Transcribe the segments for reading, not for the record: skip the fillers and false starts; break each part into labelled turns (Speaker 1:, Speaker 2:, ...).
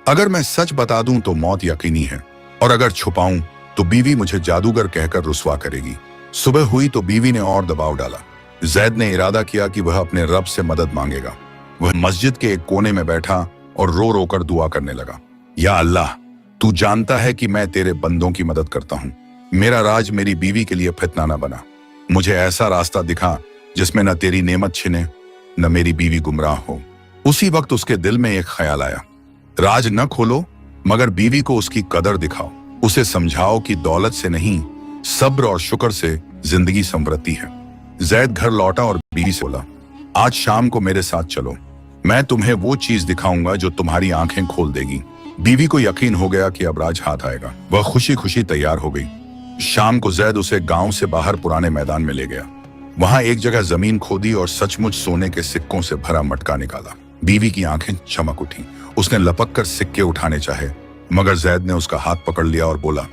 Speaker 1: अगर मैं सच बता दूं तो मौत यकीनी है, और अगर छुपाऊं तो बीवी मुझे जादूगर कहकर रुस्वा करेगी। सुबह हुई तो बीवी ने और दबाव डाला। जैद ने इरादा किया कि वह अपने रब से मदद मांगेगा। वह मस्जिद के एक कोने में बैठा और रो रो कर दुआ करने लगा। या अल्लाह, तू जानता है कि मैं तेरे बंदों की मदद करता हूँ। मेरा राज मेरी बीवी के लिए फितना न बना। मुझे ऐसा रास्ता दिखा जिसमें न तेरी नेमत छिने न मेरी बीवी गुमराह हो। उसी वक्त उसके दिल में एक ख्याल आया, राज न खोलो मगर बीवी को उसकी कदर दिखाओ। उसे समझाओ कि दौलत से नहीं, सब्र और शुक्र से जिंदगी संवरती है। जैद घर लौटा और बीवी से बोला, आज शाम को मेरे साथ चलो, मैं तुम्हें वो चीज दिखाऊंगा जो तुम्हारी आंखें खोल देगी। बीवी को यकीन हो गया कि अब राज हाथ आएगा। वह खुशी खुशी तैयार हो गई। शाम को जैद उसे गांव से बाहर पुराने मैदान में ले गया। वहां एक जगह जमीन खोदी और सचमुच सोने के सिक्कों से भरा मटका निकाला। बीवी की आंखें चमक उठी। उसने लपक कर सिक्के उठाने चाहे मगर जैद ने उसका हाथ पकड़ लिया और बोला,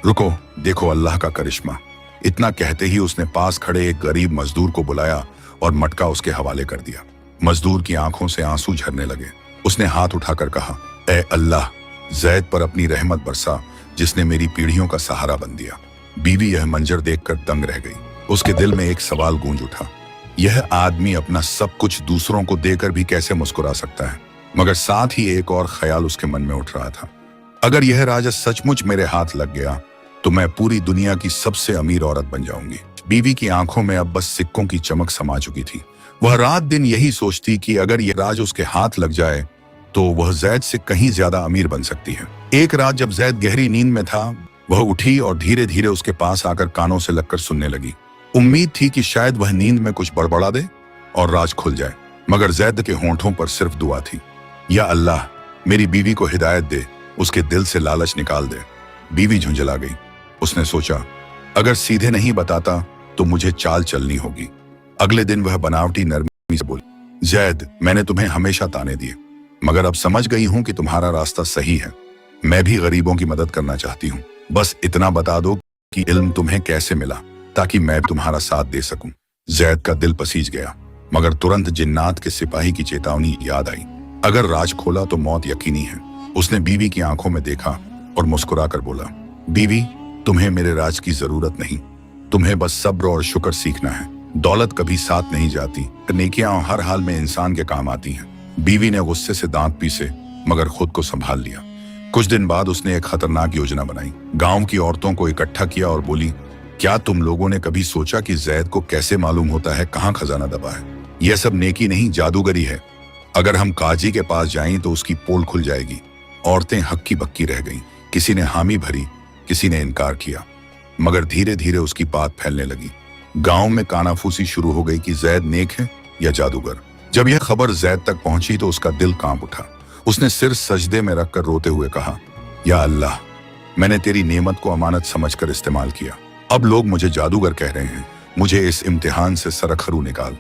Speaker 1: रुको, देखो अल्लाह का करिश्मा। इतना कहते ही उसने पास खड़े एक गरीब मजदूर को बुलाया और मटका उसके हवाले कर दिया। मजदूर की आंखों से आंसू झरने लगे। उसने हाथ उठाकर कहा, ए अल्लाह, जैद पर अपनी रहमत बरसा जिसने मेरी पीढ़ियों का सहारा बन दिया। बीवी यह मंजर देखकर दंग रह गई। उसके दिल में एक सवाल गूंज उठा, यह आदमी अपना सब कुछ दूसरों को देकर भी कैसे मुस्कुरा सकता है। मगर साथ ही एक और ख्याल उसके मन में उठ रहा था, अगर यह राजा सचमुच मेरे हाथ लग गया तो मैं पूरी दुनिया की सबसे अमीर औरत बन जाऊंगी। बीवी की आंखों में अब बस सिक्कों की चमक समा चुकी थी। वह रात दिन यही सोचती कि अगर यह राज उसके हाथ लग जाए तो वह जैद से कहीं ज्यादा अमीर बन सकती है। एक रात जब जैद गहरी नींद में था, वह उठी और धीरे धीरे उसके पास आकर कानों से लगकर सुनने लगी। उम्मीद थी कि शायद वह नींद में कुछ बड़बड़ा दे और राज खुल जाए, मगर जैद के होंठों पर सिर्फ दुआ थी, या अल्लाह, मेरी बीवी को हिदायत दे, उसके दिल से लालच निकाल दे। बीवी झुंझला गई। उसने सोचा, अगर सीधे नहीं बताता तो मुझे चाल चलनी होगी। अगले दिन वह बनावटी नरमी से बोली, जैद, मैंने तुम्हें हमेशा ताने दिए मगर अब समझ गई हूं कि तुम्हारा रास्ता सही है। मैं भी गरीबों की मदद करना चाहती हूँ। बस इतना बता दो कि इल्म तुम्हें कैसे मिला ताकि मैं तुम्हारा साथ दे सकूं। जैद का दिल पसीज गया मगर तुरंत जिन्नात के सिपाही की चेतावनी याद आई, अगर राज खोला तो मौत यकीनी है। उसने बीवी की आंखों में देखा और मुस्कुराकर बोला, बीवी, तुम्हें मेरे राज की जरूरत नहीं, तुम्हें बस सब्र और शुक्र सीखना है। दौलत कभी साथ नहीं जाती, नेकियां हर हाल में इंसान के काम आती हैं। बीवी ने गुस्से से दांत पीसे मगर खुद को संभाल लिया। कुछ दिन बाद उसने एक खतरनाक योजना बनाई। गांव की औरतों को इकट्ठा किया और बोली, क्या तुम लोगों ने कभी सोचा कि जैद को कैसे मालूम होता है कहाँ खजाना दबा है? यह सब नेकी नहीं, जादूगरी है। अगर हम काजी के पास जाएं तो उसकी पोल खुल जाएगी। औरतें हक्की बक्की रह गईं। किसी ने हामी भरी, किसी ने इनकार किया, मगर धीरे धीरे उसकी बात फैलने लगी। गांव में कानाफूसी शुरू हो गई कि जैद नेक है या जादूगर। जब यह खबर जैद तक पहुंची तो उसका दिल कांप उठा। उसने सिर सजदे में रखकर रोते हुए कहा, या अल्लाह, मैंने तेरी नेमत को अमानत समझकर इस्तेमाल किया। अब लोग मुझे जादूगर कह रहे हैं। मुझे इस इम्तिहान से सरखरू निकाल।